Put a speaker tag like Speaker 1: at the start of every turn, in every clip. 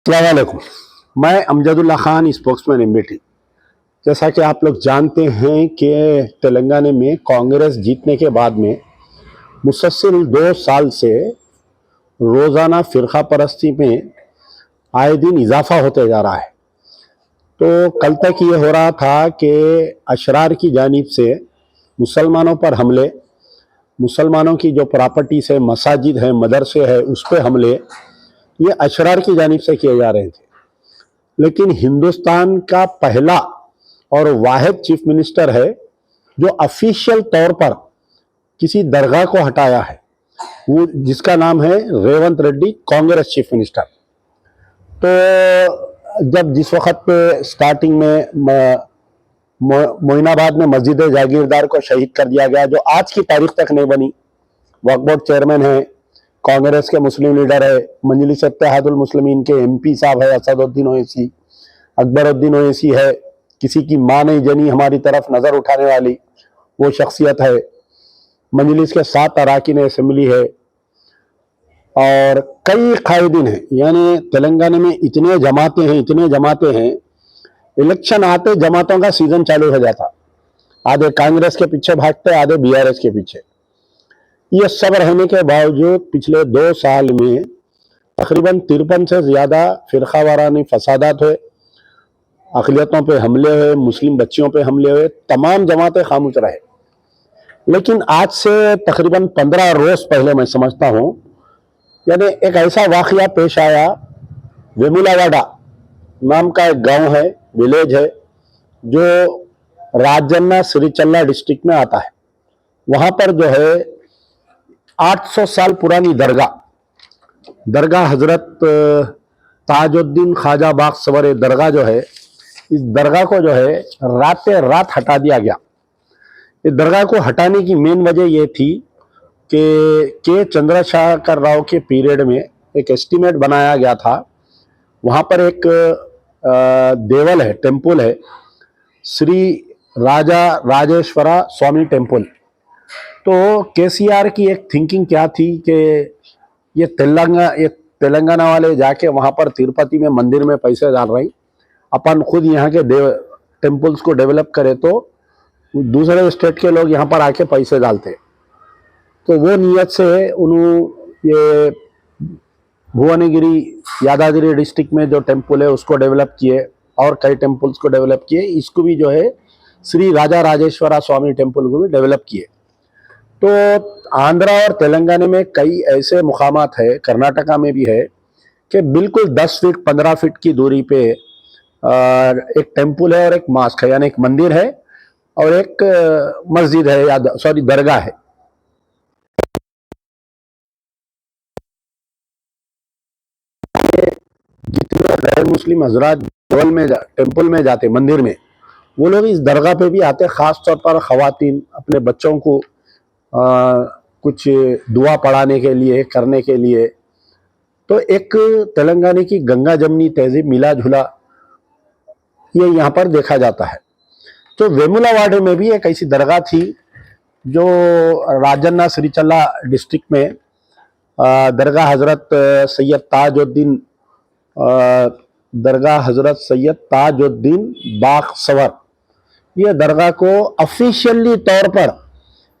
Speaker 1: अस्सलाम वालेकुम। मैं अमजदुल्ला खान, स्पोक्समैन एमबीटी। जैसा कि आप लोग जानते हैं कि तेलंगाना में कांग्रेस जीतने के बाद में मुसलसल 2 साल से रोज़ाना फ़िरका परस्ती में आए दिन इजाफा होते जा रहा है। तो कल तक ये हो रहा था कि अशरार की जानिब से मुसलमानों पर हमले, मुसलमानों की जो प्रॉपर्टीज़ है, मसाजिद हैं, मदरसे हैं, उस पर हमले, ये अशरार की जानिब से किए जा रहे थे। लेकिन हिंदुस्तान का पहला और वाहिद चीफ मिनिस्टर है जो ऑफिशियल तौर पर किसी दरगाह को हटाया है, वो जिसका नाम है रेवंत रेड्डी, कांग्रेस चीफ मिनिस्टर। तो जब जिस वक्त पे स्टार्टिंग में मोइनाबाद में मस्जिद जागीरदार को शहीद कर दिया गया, जो आज की तारीख तक नहीं बनी। वक्फ बोर्ड चेयरमैन है, कांग्रेस के मुस्लिम लीडर है, मजलिस इत्तेहादुल मुस्लिमीन के एमपी साहब है असदुद्दीन ओवैसी, अकबरुद्दीन ओवैसी है, किसी की माँ नहीं जनी हमारी तरफ नजर उठाने वाली वो शख्सियत है, मजलिस के 7 अरकान असेंबली है और कई कायदीन हैं। यानी तेलंगाना में इतने जमाते हैं, इलेक्शन आते जमातों का सीजन चालू हो जाता। आधे कांग्रेस के पीछे भागते, आधे बीआरएस के पीछे। ये सब रहने के बावजूद पिछले 2 साल में तकरीबन 53 से ज्यादा फिरकावारानी फसादात हुए, अक़लियतों पे हमले हुए, मुस्लिम बच्चियों पे हमले हुए, तमाम जमातें खामोश रहे। लेकिन आज से तकरीबन 15 रोज पहले मैं समझता हूँ, यानी एक ऐसा वाकया पेश आया। वेमुलावाडा नाम का एक गांव है, विलेज है, जो राजन्ना सिरिचल्ला डिस्ट्रिक्ट में आता है। वहां पर जो है 800 साल पुरानी दरगाह हजरत ताजुद्दीन ख्वाजा बाखसवर दरगाह जो है, इस दरगाह को जो है रात रात हटा दिया गया। इस दरगाह को हटाने की मेन वजह यह थी कि के चंद्रशेखर राव के पीरियड में एक एस्टीमेट बनाया गया था। वहाँ पर एक देवल है, टेम्पल है, श्री राजा राजेश्वरा स्वामी टेम्पल। तो केसीआर की एक थिंकिंग क्या थी कि ये तेलंगाना वाले जाके वहाँ पर तिरुपति में मंदिर में पैसे डाल रहे हैं, अपन खुद यहाँ के टेम्पल्स को डेवलप करें तो दूसरे स्टेट के लोग यहाँ पर आके पैसे डालते। तो वो नियत से उन्होंने ये भुवनगिरी यादागिरी डिस्ट्रिक्ट में जो टेम्पल है उसको डेवलप किए और कई टेम्पल्स को डेवलप किए। इसको भी जो है श्री राजा राजेश्वरा स्वामी टेम्पल को भी डेवलप किए। तो आंध्रा और तेलंगाना में कई ऐसे मुकामात है, कर्नाटका में भी है, कि बिल्कुल 10 फीट 15 फीट की दूरी पे एक टेम्पल है और एक मॉस्क है, यानी एक मंदिर है और एक मस्जिद है, या सॉरी दरगाह है। जितने गैर मुस्लिम हजरात टेम्पल में जाते, मंदिर में, वो लोग इस दरगाह पे भी आते, खास तौर पर खवातीन अपने बच्चों को कुछ दुआ पढ़ाने के लिए, करने के लिए। तो एक तेलंगाना की गंगा जमनी तहजीब, मिला जुला, ये यहाँ पर देखा जाता है। तो वेमुलावाडा में भी एक ऐसी दरगाह थी जो राजन्ना सिरिचल्ला डिस्ट्रिक्ट में दरगाह हजरत सैयद ताजुद्दीन बाखसवर, ये दरगाह को ऑफिशियली तौर पर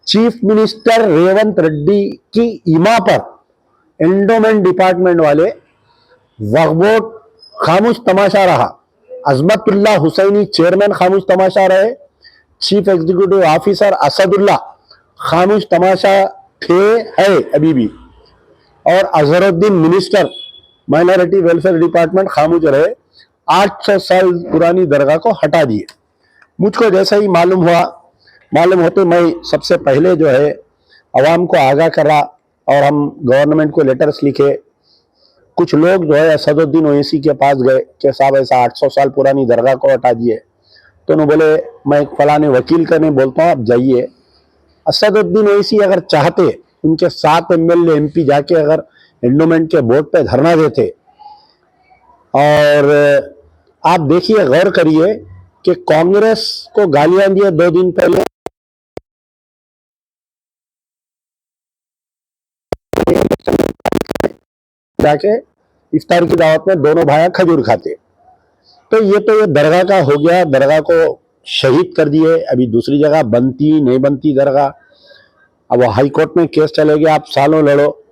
Speaker 1: चीफ मिनिस्टर रेवंत रेड्डी की इमा पर एंडोमेंट डिपार्टमेंट वाले, वक्फ बोर्ड खामोश तमाशा रहा, अजमतुल्ला हुसैनी चेयरमैन खामोश तमाशा रहे, चीफ एग्जीक्यूटिव ऑफिसर असदुल्ला खामोश तमाशा थे, है अभी भी, और Azharuddin minister minority welfare department खामोश रहे। 800 साल पुरानी दरगाह को हटा दिए। मुझको जैसा ही मालूम होते मैं सबसे पहले जो है अवाम को आगाह करा और हम गवर्नमेंट को लेटर्स लिखे। कुछ लोग जो है असदुद्दीन ओवैसी के पास गए कि साहब ऐसा 800 साल पुरानी दरगाह को हटा दिए। तो उन्होंने बोले मैं फलाने वकील का नहीं बोलता हूँ, आप जाइए। असदुद्दीन ओवैसी अगर चाहते, उनके 7 एमएलए एमपी जाके अगर एंडोमेंट के बोर्ड पे धरना देते, और आप देखिए, गौर करिए कि कांग्रेस को गालियां दिए 2 दिन पहले, जाके इफ्तार की दावत में दोनों भाई खजूर खाते। तो ये दरगाह का हो गया, दरगाह को शहीद कर दिए। अभी दूसरी जगह बनती नहीं बनती दरगाह, अब वो हाई कोर्ट में केस चलेगा, आप सालों लड़ो।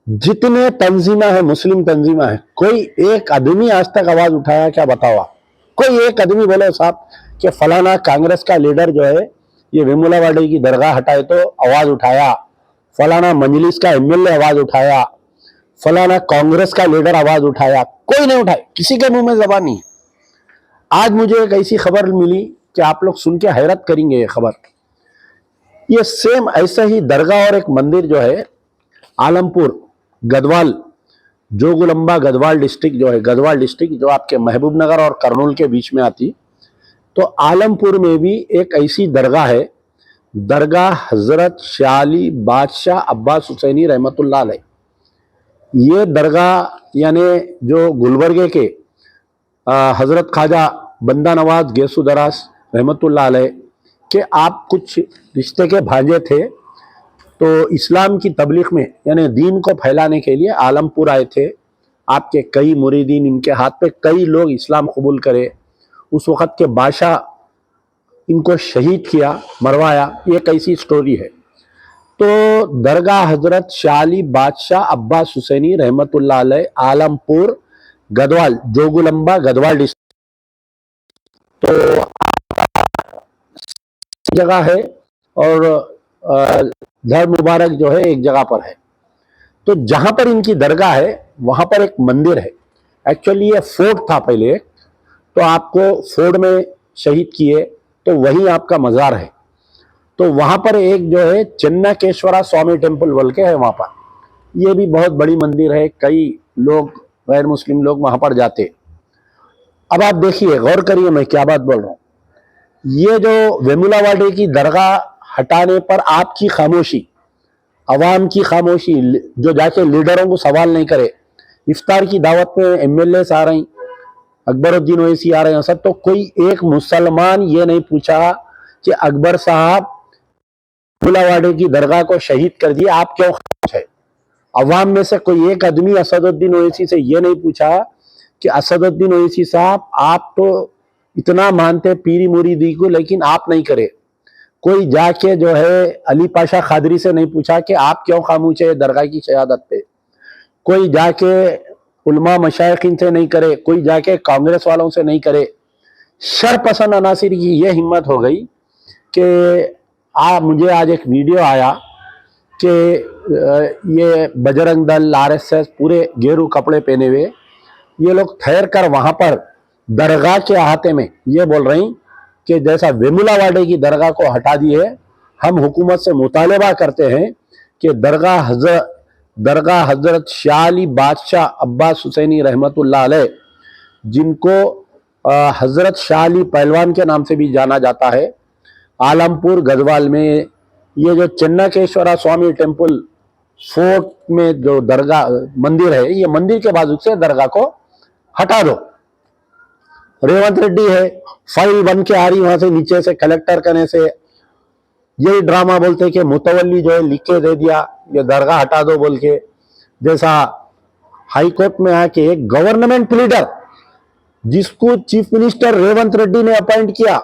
Speaker 1: जितने तंजीमा है, मुस्लिम तंजीमा है, कोई एक आदमी आज तक आवाज उठाया क्या? बताओ आप। कोई एक आदमी बोले साहब कि फलाना कांग्रेस का लीडर जो है ये वेमुलावाड़ी की दरगाह हटाए तो आवाज उठाया, फलाना मजलिस का एमएलए आवाज उठाया, फलाना कांग्रेस का लीडर आवाज उठाया? कोई नहीं उठाए, किसी के मुंह में जबान नहीं। आज मुझे एक ऐसी खबर मिली कि आप लोग सुन के हैरत करेंगे। ये खबर, ये सेम ऐसा ही दरगाह और एक मंदिर जो है आलमपुर गढ़वाल, जोगुलंबा गढ़वाल डिस्ट्रिक्ट जो है, गढ़वाल डिस्ट्रिक्ट जो आपके महबूब नगर और करनूल के बीच में आती, तो आलमपुर में भी एक ऐसी दरगाह है, दरगाह हजरत शाली बादशाह अब्बास हुसैनी रहमतुल्लाह अलैह। ये दरगाह यानी जो गुलबर्गे के हजरत ख्वाजा बंदा नवाज गैसु दरास रहमतुल्लाह अलैह के आप कुछ रिश्ते के भांजे थे, तो इस्लाम की तबलीग में यानी दीन को फैलाने के लिए आलमपुर आए थे। आपके कई मुरीदीन, इनके हाथ पे कई लोग इस्लाम कबूल करे। उस वक़्त के बादशाह इनको शहीद किया, मरवाया। ये कैसी स्टोरी है। तो दरगाह हजरत शाली बादशाह अब्बास हुसैनी रहमतुल्लाह अलैह आलमपुर गढ़वाल, जोगुलंबा गढ़वाल डिस्ट्रिक्ट, तो जगह है। और घर मुबारक जो है एक जगह पर है। तो जहां पर इनकी दरगाह है वहां पर एक मंदिर है। एक्चुअली ये फोर्ट था पहले एक, तो आपको फोर्ट में शहीद किए तो वहीं आपका मजार है। तो वहां पर एक जो है चन्नाकेश्वरा स्वामी टेम्पल बोल के है वहां पर। ये भी बहुत बड़ी मंदिर है, कई लोग गैर मुस्लिम लोग वहां पर जाते। अब आप देखिए, गौर करिए मैं क्या बात बोल रहा हूं। ये जो वेमुलावाड़ी की दरगाह हटाने पर आपकी खामोशी, अवाम की खामोशी, जो जाके लीडरों को सवाल नहीं करे, इफ्तार की दावत में एमएलए आ रही, अकबरुद्दीन ओवैसी आ रहे हैं सब, तो कोई एक मुसलमान ये नहीं पूछा कि अकबर साहब वेमुलावाड़ी की दरगाह को शहीद कर दिया, आप क्यों खामोश है? अवाम में से कोई एक आदमी असदुद्दीन ओवैसी से ये नहीं पूछा कि असदुद्दीन ओवैसी साहब आप तो इतना मानते पीरी मुरीदी को, लेकिन आप नहीं करे। कोई जाके जो है अली पाशा खादरी से नहीं पूछा कि आप क्यों खामोश है दरगाह की शहादत पे। कोई जाके उलमा मशाइखिन से नहीं करे, कोई जाके कांग्रेस वालों से नहीं करे। शरपसंद अनासिर की ये हिम्मत हो गई कि मुझे आज एक वीडियो आया कि ये बजरंग दल, आरएसएस पूरे गेरू कपड़े पहने हुए ये लोग ठहर कर वहां पर दरगाह के अहाते में ये बोल रही कि जैसा वेमुलावाड़ी की दरगाह को हटा दिए, हम हुकूमत से मुतालबा करते हैं कि दरगाह हजरत शाली बादशाह अब्बास हुसैनी रहमतुल्लाह अलैह, जिनको हजरत शाली पहलवान के नाम से भी जाना जाता है, आलमपुर गढ़वाल में ये जो चन्नाकेश्वरा स्वामी टेम्पल फोर्ट में जो दरगाह मंदिर है, ये मंदिर के बाजू से दरगाह को हटा दो। रेवंत रेड्डी है, फाइल बन के आ रही वहां से नीचे से कलेक्टर करने से, यही ड्रामा बोलते कि मुतवल्ली जो है लिख के दे दिया ये दरगाह हटा दो बोल के। जैसा हाई कोर्ट में आके एक गवर्नमेंट लीडर जिसको चीफ मिनिस्टर रेवंत रेड्डी ने अपॉइंट किया,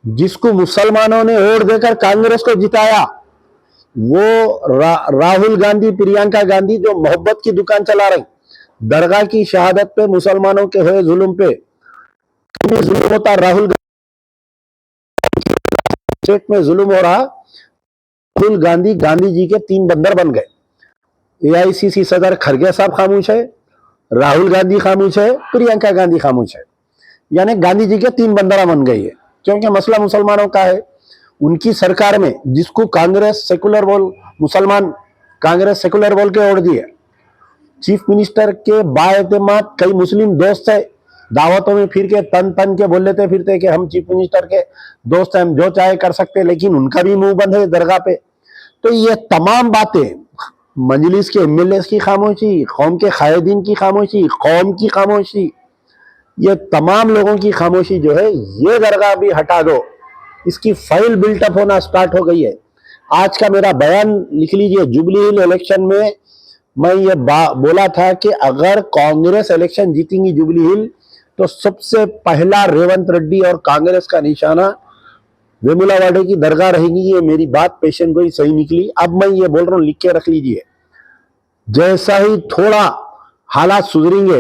Speaker 1: जिसको मुसलमानों ने वोट देकर कांग्रेस को जिताया, वो राहुल गांधी, प्रियंका गांधी जो मोहब्बत की दुकान चला रही, दरगाह की शहादत पे, मुसलमानों के हुए जुल्म पे जुल्म होता, राहुल स्टेट में जुल्म हो रहा, राहुल गांधी गांधी जी के तीन बंदर बन गए। एआईसीसी सदर खरगे साहब खामोश है, राहुल गांधी खामोश है, प्रियंका गांधी खामोश है, यानी गांधी जी के तीन बंदरा बन गई है। क्योंकि मसला मुसलमानों का है। उनकी सरकार में जिसको कांग्रेस सेकुलर बोल, मुसलमान कांग्रेस सेकुलर बोल के ओढ़ दिए। चीफ मिनिस्टर के बाएतमाद कई मुस्लिम दोस्त है, दावतों में फिर के तन तन के बोल लेते फिरते कि हम चीफ मिनिस्टर के दोस्त हैं, हम जो चाहे कर सकते, लेकिन उनका भी मुंह बंद है दरगाह पे। तो ये तमाम बातें, मजलिस के एमएलए की खामोशी, कौम के कायदीन की खामोशी, कौम की खामोशी, ये तमाम लोगों की खामोशी जो है, ये दरगाह भी हटा दो, इसकी फाइल बिल्टअप होना स्टार्ट हो गई है। आज का मेरा बयान लिख लीजिए, जुबली हिल इलेक्शन में मैं ये बोला था कि अगर कांग्रेस इलेक्शन जीतेंगी जुबली हिल तो सबसे पहला रेवंत रेड्डी और कांग्रेस का निशाना वेमुलावाड़े की दरगाह रहेगी। ये मेरी बात पेशेंट गोई सही निकली। अब मैं ये बोल रहा हूं, लिख के रख लीजिए। जैसा ही थोड़ा हालात सुधरेंगे,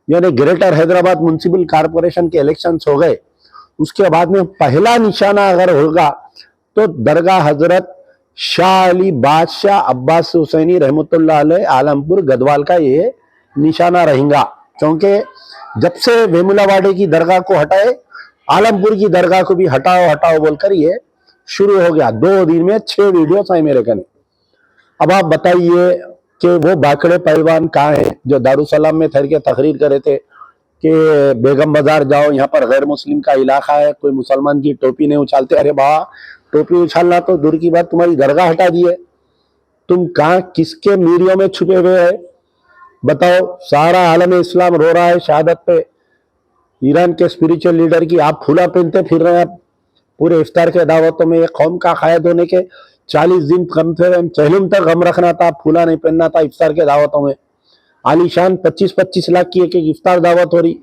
Speaker 1: यानी ग्रेटर हैदराबाद म्युनिसिपल कॉर्पोरेशन के इलेक्शंस हो गए, उसके बाद में पहला निशाना अगर होगा तो दरगाह हजरत शाह अली बादशाह अब्बास हुसैनी रहमतुल्लाह अलैह आलमपुर गदवाल का ये निशाना रहेगा। क्योंकि जब से वेमुलावाड़े की दरगाह को हटाए, आलमपुर की दरगाह को भी हटाओ हटाओ बोलकर ये शुरू हो गया। 2 दिन में 6 वीडियो आए मेरे कने। अब आप बताइए कि वो बाकड़े पहलवान कहाँ हैं जो दारुसलाम में ठहर के तकरीर करे थे कि बेगम बाजार जाओ, यहाँ पर गैर मुस्लिम का इलाका है, कोई मुसलमान की टोपी नहीं उछालते। अरे बा, टोपी उछालना तो दूर की बात, तुम्हारी दरगाह हटा दी है। तुम कहाँ किसके मीडियो में छुपे हुए हैं बताओ। सारा आलम इस्लाम रो रहा है शहादत पे। ईरान के स्पिरिचुअल लीडर की आप फूला पहनते फिर रहे हैं पूरे इफ्तार के दावतों में। कौम का कायद होने के 40 दिन कम से कम चहलुम तक गम रखना था, फूला नहीं पहनना था इफ्तार के दावतों में। आलीशान 25-25 लाख की एक इफ्तार दावत हो रही।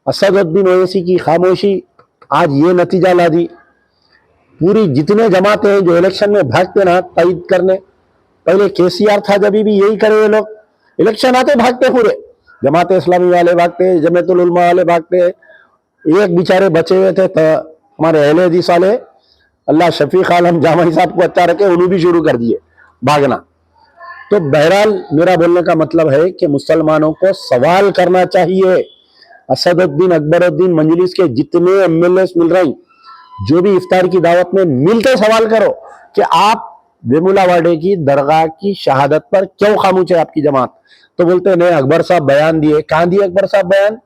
Speaker 1: असदुद्दीन ओवैसी की खामोशी आज ये नतीजा ला दी। पूरी जितने जमाते हैं जो इलेक्शन में भागते ना तायद करने, पहले केसीआर था जब भी यही करे ये लोग, इलेक्शन आते भागते पूरे। जमाते इस्लामी वाले भागते, जमीयतुल उलमा वाले भागते। एक बेचारे बचे हुए थे हमारे अहले हदीस वाले, अल्लाह शफीक आलम जामाई साहब को अच्छा रखे, उन्होंने भी शुरू कर दिए भागना। तो बहरहाल मेरा बोलने का मतलब है कि मुसलमानों को सवाल करना चाहिए। असदुद्दीन अकबरुद्दीन मंजलिस के जितने एमएलए मिल रहे हैं, जो भी इफ्तार की दावत में मिलते सवाल करो कि आप वेमुलावाड़े की दरगाह की शहादत पर क्यों खामोश है आपकी जमात। तो बोलते नहीं, अकबर साहब बयान दिए। कहां दिए अकबर साहब बयान?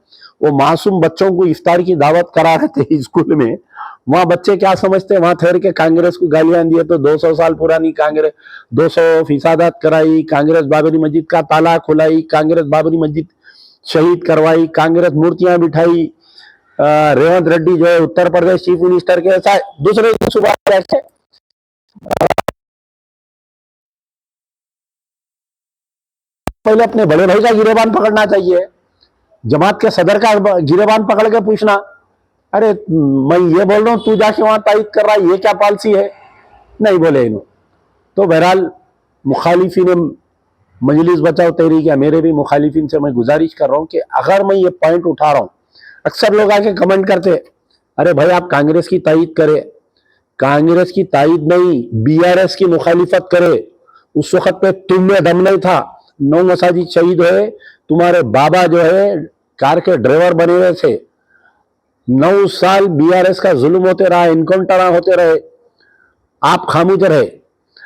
Speaker 1: वो मासूम बच्चों को इफ्तार की दावत करा रहे थे स्कूल में, वहां बच्चे क्या समझते, वहां ठहर के कांग्रेस को गालियां दिए। तो 200 साल पुरानी कांग्रेस 200 फिसादात कराई, कांग्रेस बाबरी मस्जिद का ताला खुलाई, कांग्रेस बाबरी मस्जिद शहीद करवाई, कांग्रेस मूर्तियां बिठाई। रेवंत रेड्डी जो है उत्तर प्रदेश चीफ मिनिस्टर के साथ दूसरे सुबह पहले अपने बड़े भाई का गिरेबान पकड़ना चाहिए, जमात के सदर का गिरेबान पकड़ के पूछना, अरे मैं ये बोल रहा हूं तू जाके वहां तायद कर रहा है, ये क्या पॉलिसी है। नहीं बोले इन्होंने। तो बहरहाल मुखालिफिन मजलिस बचाओ तहरीक, मेरे भी मुखालिफिन से मैं गुजारिश कर रहा हूं कि अगर मैं ये पॉइंट उठा रहा हूं, अक्सर लोग आके कमेंट करते, अरे भाई आप कांग्रेस की तायद करे। कांग्रेस की तायद नहीं, बीआरएस की मुखालिफत करे। उस वक्त पे तुम में दम नहीं था। 9 मसाजिद शहीद हुए, तुम्हारे बाबा जो है कार के ड्राइवर बने हुए थे। 9 साल बीआरएस का जुल्म होते रहा, इनकाउंटर होते रहे, आप खामोश रहे।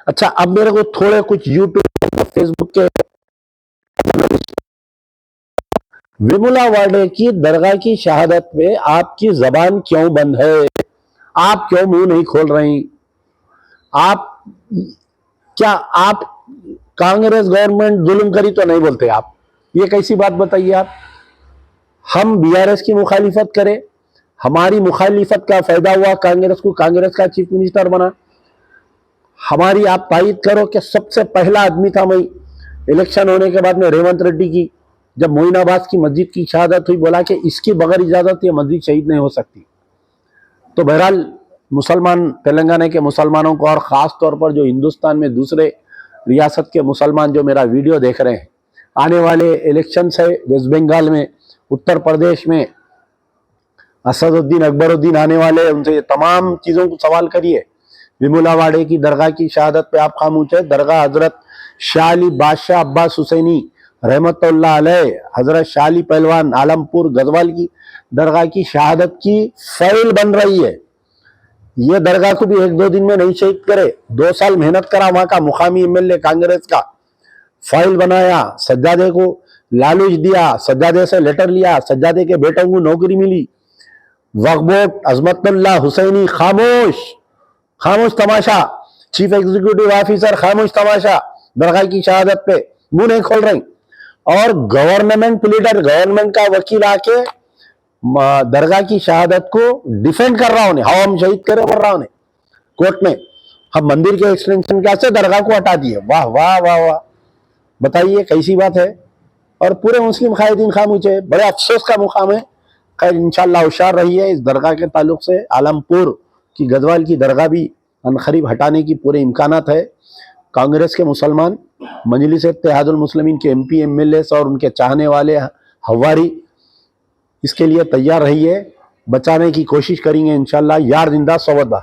Speaker 1: अच्छा, अब मेरे को थोड़े कुछ यूट्यूब फेसबुक के, वेमुलावाड़े की दरगाह की शहादत पे आपकी जबान क्यों बंद है? आप क्यों मुंह नहीं खोल रही? आप क्या आप कांग्रेस गवर्नमेंट जुल्म करी तो नहीं बोलते आप? ये कैसी बात बताइए आप? हम बीआरएस की मुखालिफत करें, हमारी मुखालिफत का फायदा हुआ कांग्रेस को, कांग्रेस का चीफ मिनिस्टर बना। हमारी आप तायद करो कि सबसे पहला आदमी था मैं इलेक्शन होने के बाद में रेवंत रेड्डी की, जब मोइनाबाद की मस्जिद की शहादत हुई, बोला कि इसकी बगैर इजाजत ये मस्जिद शहीद नहीं हो सकती। तो बहरहाल मुसलमान, तेलंगाना के मुसलमानों को और ख़ास तौर पर जो हिंदुस्तान में दूसरे रियासत के मुसलमान जो मेरा वीडियो देख रहे हैं, आने वाले इलेक्शन है वेस्ट बंगाल में, उत्तर प्रदेश में, असदुद्दीन अकबरुद्दीन आने वाले, उनसे ये तमाम चीज़ों को सवाल करिए। वेमुलावाड़े की दरगाह की शहादत पे आप खामोश है। दरगाह हजरत शाह अली बादशाह अब्बास हुसैनी रहमतुल्लाह अलैह, हजरत शाह अली पहलवान आलमपुर गदवाल की दरगाह की शहादत की फाइल बन रही है। ये दरगाह को भी 1-2 दिन में नहीं शहीद करे। 2 साल मेहनत करा वहां का मुकामी एमएलए कांग्रेस का, फाइल बनाया, सज्जादे को लालूच दिया, सज्जादे से लेटर लिया, सज्जादे के बेटों को नौकरी मिली। वक्फ बोर्ड अजमतुल्लाह हुसैनी खामोश, खामोश तमाशा। चीफ एग्जीक्यूटिव ऑफिसर खामोश तमाशा, दरगाह की शहादत पे मुंह नहीं खोल रही। और गवर्नमेंट लीडर, गवर्नमेंट का वकील आके दरगाह की शहादत को डिफेंड कर रहा हूं, हाँ हम शहीद करे बोल रहा हूं कोर्ट में। हम मंदिर के एक्सटेंशन कैसे दरगाह को हटा दिए। वाह वाह वाह वाह, बताइए कैसी बात है। और पूरे मुस्लिम खाहिदीन खामोश है, बड़े अफसोस का मुकाम है। खैर इंशाअल्लाह होशियार रहिए। इस दरगाह के ताल्लुक से आलमपुर की गदवाल की दरगाह भी अनकरीब हटाने की पूरे इम्कानात है। कांग्रेस के मुसलमान, मजलिस इत्तेहादुल मुस्लिमीन के MP MLA और उनके चाहने वाले हवारी इसके लिए तैयार रहिए, बचाने की कोशिश करेंगे इंशाअल्लाह। यार जिंदा सवदा।